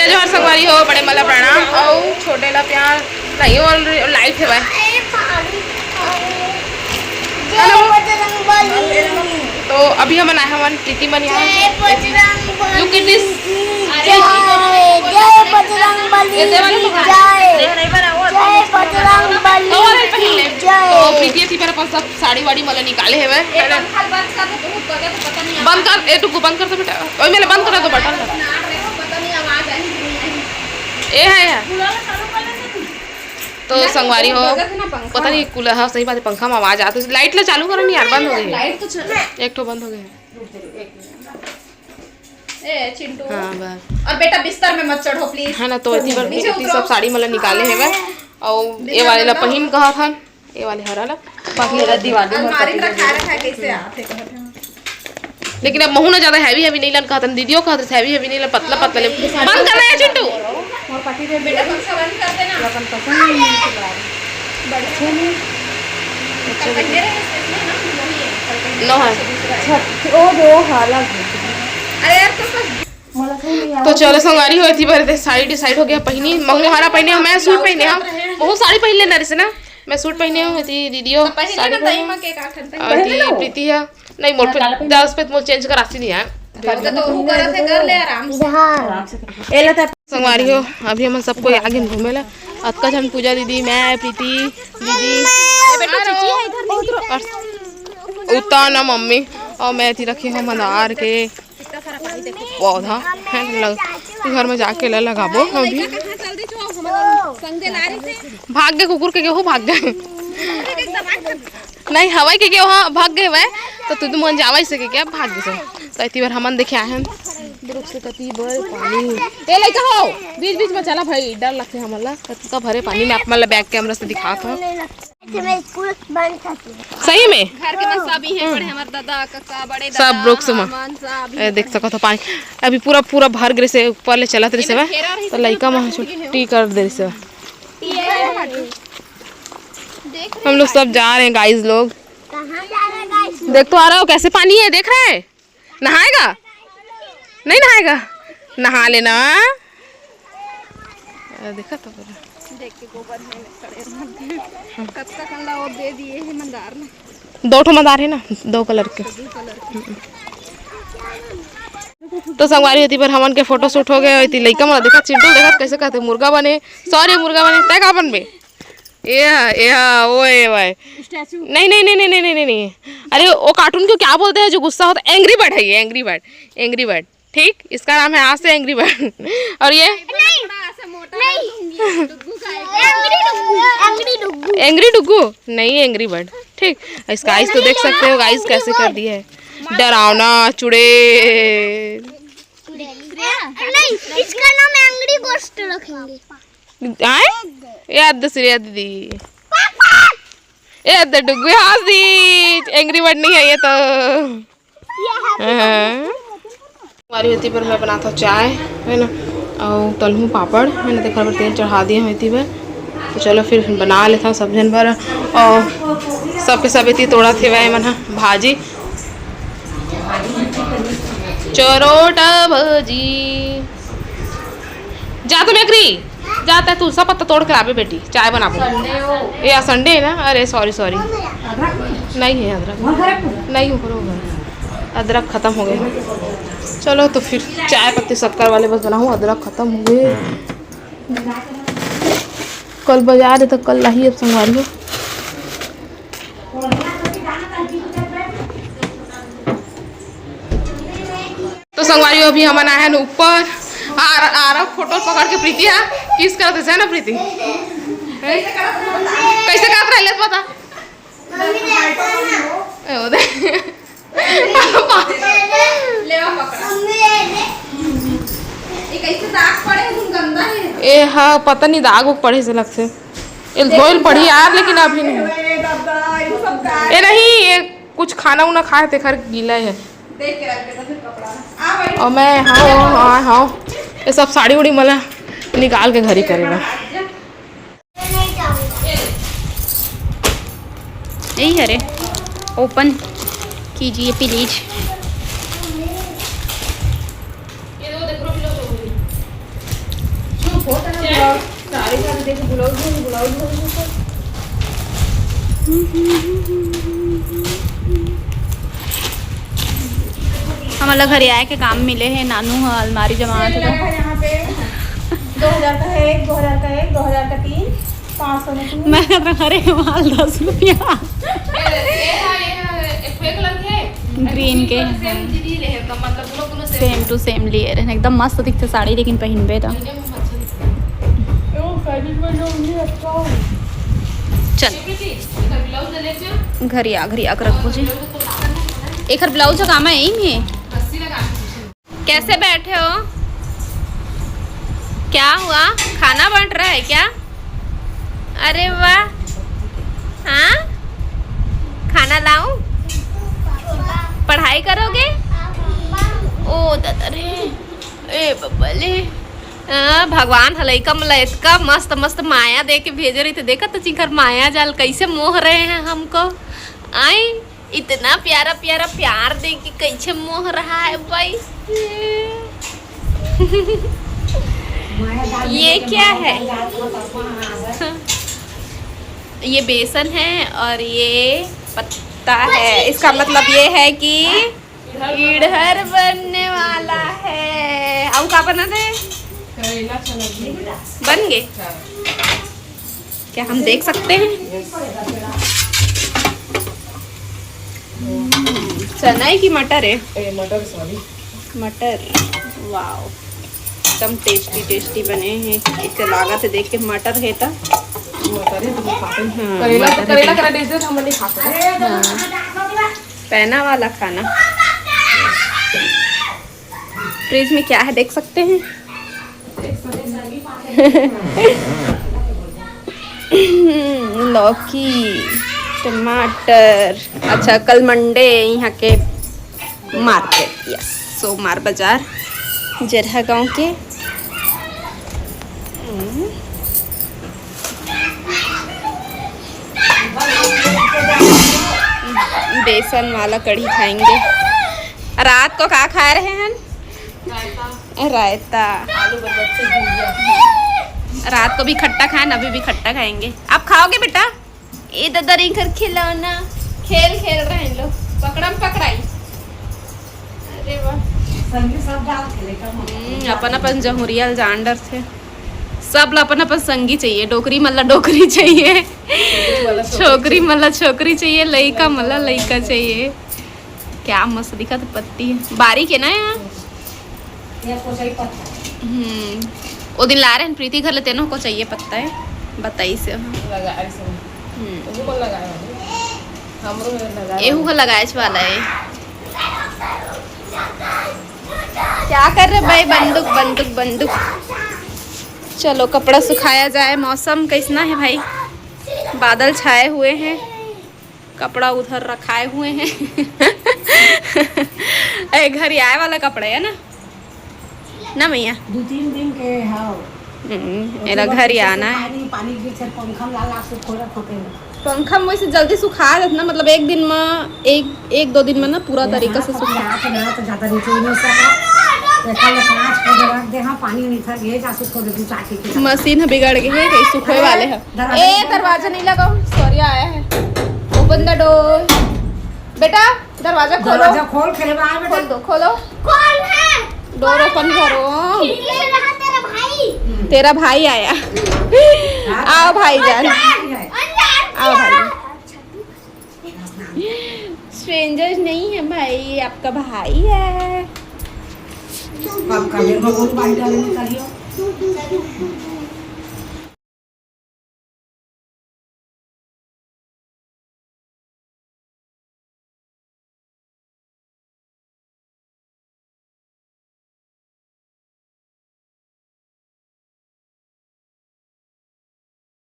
जय जोहर संगवारी हो, बड़े मला प्रणाम और छोटे ला प्यार नहीं और लाइट है भाई। तो अभी हम आए हमारे प्रीति मन यहाँ लुक एट दिस। तो प्रीति थी मेरे पास सब साड़ी वाड़ी मला निकाले है बंद कर ए टुकु बंद कर दो बेटा ओए मैंने बंद करा दो बटन ए है तो संगवारी हो पता नहीं कूलर हाँ सही बात है पंखा में आवाज आती है। लाइट ला चालू करो नहीं यार बंद हो गई लाइट तो चल एक तो बंद हो गया ए चिंटू हाँ बस और बेटा बिस्तर में मत चढ़ो प्लीज है ना। तो इतनी सब साड़ी मतलब निकाले है और ये वाले ला पहन कहा था ये वाले हरा ला बाकी ला दिवाली अलमारी में रखा रखा कैसे आते कहते हैं। लेकिन अब महू ना ज्यादा हैवी हैवी नहीं लन कहता दीदियों कहते हैवी हैवी नहीं लन पतला पतला ले बंद करना है चिंटू और पार्टी दे बेटा पंखा बंद कर देना अपन पसंद नहीं है बढ़िया नहीं अच्छा बंदे रहे नो है ओ दो हालत अरे यार तो चलो संगवारी हो थी भरे साड़ी डिसाइड हो गया पहनी महू हरा पहने मैं सूट पहने हम महू साड़ी पहन लेना रे से ना मैं सूट पहने हूँ दीदियों साड़ी प्रीति है नहीं मोड़ पे 10 पे मोड़ चेंज कर आती नहीं है कर ले आराम से संगवारी हो अभी हम सबको आगे घूमे ला अतका जन पूजा दीदी मैं प्रीति दीदी उतना ना मम्मी और मैं थी रखी हूँ मंदार के पौधा है घर में जाके ला लगाबो अभी भाग गए कुकुर के हो भाग गए नहीं हवाई के वहाँ भाग गए वह तो तू मन जावाई से क्या भाग गए तो इतनी बार हमन देखे आए हैं दुरुक से कती बर पानी ए लइका हो बीच बीच में चला भाई डर लगते हमला कतका भरे पानी में अपना बैग कैमरा से दिखाता हूं सही में घर के में सभी हैं बड़े हमारे दादा काका बड़े दादा सब रुक से देख सको तो पानी अभी पूरा पूरा भर गिरे से ऊपर ले चला तेरे से तो लइका में छुट्टी कर दे से हम लोग सब जा रहे हैं गाइस लोग देख तो आ रहा हो कैसे पानी है देख रहे हैं नहाएगा नहीं नहाएगा नहा लेना देखा तो देख के गोबर में खड़े कच्चा कंडा और दे दिए है मंदार ने 2 मंदार है ना 2 कलर के तो संगवारी होती पर हमन के फोटो शूट हो गए होती लइका मन देखा चिंटू देखा कैसे कहते मुर्गा बने सॉरी मुर्गा बने तय का बन बे ये ओए भाई नहीं नहीं नहीं नहीं नहीं नहीं अरे वो कार्टून को क्या बोलते हैं जो गुस्सा होता है एंग्री बर्ड है ये एंग्री बर्ड ठीक इसका नाम है आज से एंग्री बर्ड और ये एंग्री डुग्गू नहीं एंग्री बर्ड ठीक इसका आइस तो देख सकते हो गाइस कैसे कर दिया है डरावना चुड़ैल नहीं इसका नाम एंग्री गोस्ट रखेंगे याद श्रेया दीदी ये तो डुग्गू हंस दी एंग्री बर्ड नहीं है ये तो हमारी होती पर मैं बनाता हूँ चाय है ना और तलहूँ पापड़ है ना देखा पर तेल चढ़ा दिए होती है तो चलो फिर बना लेता हूँ सब जन भर और सबके सब इतनी तोड़ा थे वह मन भाजी चरोटा भाजी जा तो मैकरी जाता है तू सब पत्ता तोड़ कर आवे बेटी चाय बना ये संडे है ना अरे सॉरी नहीं है अदरक नहीं हो अदरक ख़त्म हो गया चलो तो फिर चाय पत्ती शक्कर वाले बस बनाऊँ अदरक ख़त्म हो गए कल बाजार है तो कल लाही अब संगवारी हो तो संगवारी हो अभी हम आए हैं ऊपर आ रहा फोटो पकड़ के प्रीति है किस करते है ना प्रीति कैसे करत रहे पता ए हाँ पता नहीं दाग उग पड़े से लगते धोल पड़ी यार लेकिन अभी नहीं ये नहीं ये कुछ खाना उना खाए थे खैर गीला है और मैं हाँ ये सब साड़ी उड़ी मला निकाल के घर ही करेगा यही अरे ओपन कीजिए प्लीज साड़ी साड़ी देख ब्लाउज हमारा घर आए के काम मिले हैं। नानू हाँ अलमारी जमा थे यहाँ पे 2000 का है एक, 2000 का एक, 2000 का 3, 500 में 2। मैं कहता अरे माल 10 रुपया ग्रीन के सेम टू सेम लिए रहे एकदम मस्त दिखते साड़ी, लेकिन पहनबे तो चल घरिया कर रखो जी। एक ब्लाउज का काम है यही में। कैसे बैठे हो? क्या हुआ? खाना बन रहा है क्या? अरे वाह, हाँ खाना लाऊं? पढ़ाई करोगे? ओ दादा रे, ए बब्बले भगवान हलई का मला इतना मस्त मस्त माया दे के भेज रही थे। देखा तो चिंकर माया जाल कैसे मोह रहे हैं हमको। आई इतना प्यारा प्यारा प्यार दे के कैसे मोह रहा है भाई। ये क्या है? ये बेसन है और ये पत्ता है। इसका मतलब ये है कि इडहर बनने वाला है। अब क्या बना थे? बन गए क्या? हम देख सकते हैं। चना है कि मटर है? मटर सॉरी मटर। वाओ एकदम टेस्टी टेस्टी बने हैं। इससे लागत है देख के मटर है तो करेला करा देते तो हम नहीं खाते। पहना वाला खाना फ्रिज में क्या है देख सकते हैं। लौकी टमाटर। अच्छा कल मंडे यहाँ के मार्केट, यस सोमवार बाजार जरहा गांव के। बेसन वाला कढ़ी खाएंगे। रात को क्या खा रहे हैं? रायता। रात को भी खट्टा खाए ना, अभी भी खट्टा खाएंगे। आप खाओगे बेटा? ये दादा घर खिलौना खेल रहे हैं लोग, पकड़म पकड़ाई। अरे वाह, अपन अपन जमुरिया जानडर थे सब। अपन अपन संगी चाहिए। डोकरी मल्ला डोकरी चाहिए, छोकरी मल्ला छोकरी चाहिए, लइका मल्ला लइका चाहिए। क्या मस्त दिखा तो पत्ती है, बारीक है ना यहाँ। वो दिन ला रहे हैं प्रीति घर लेते ना को चाहिए पत्ता है बताई से। एहू का लगाए वाला है। क्या कर रहे भाई? बंदूक बंदूक बंदूक। चलो कपड़ा सुखाया जाए। मौसम कैसा है भाई? बादल छाए हुए हैं, कपड़ा उधर रखाए हुए हैं। घर आए वाला कपड़ा है ना मैया? 2-3 दिन के मेरा घर ही आना है। पंखा में से जल्दी सुखा देना, मतलब एक दिन में एक दो दिन में ना पूरा तरीका से सुखा। मशीन बिगड़ गई है, कहीं सूखे वाले हैं। ए दरवाजा नहीं लगाओ, सॉरी आया है। Open the door. बेटा दरवाजा खोलो। दरवाजा खोल दो, खोलो। डोर ओपन करो। तेरा भाई आया। आओ भाई जान, आओ भाई। स्ट्रेंजर्स नहीं है भाई, आपका भाई है। आपका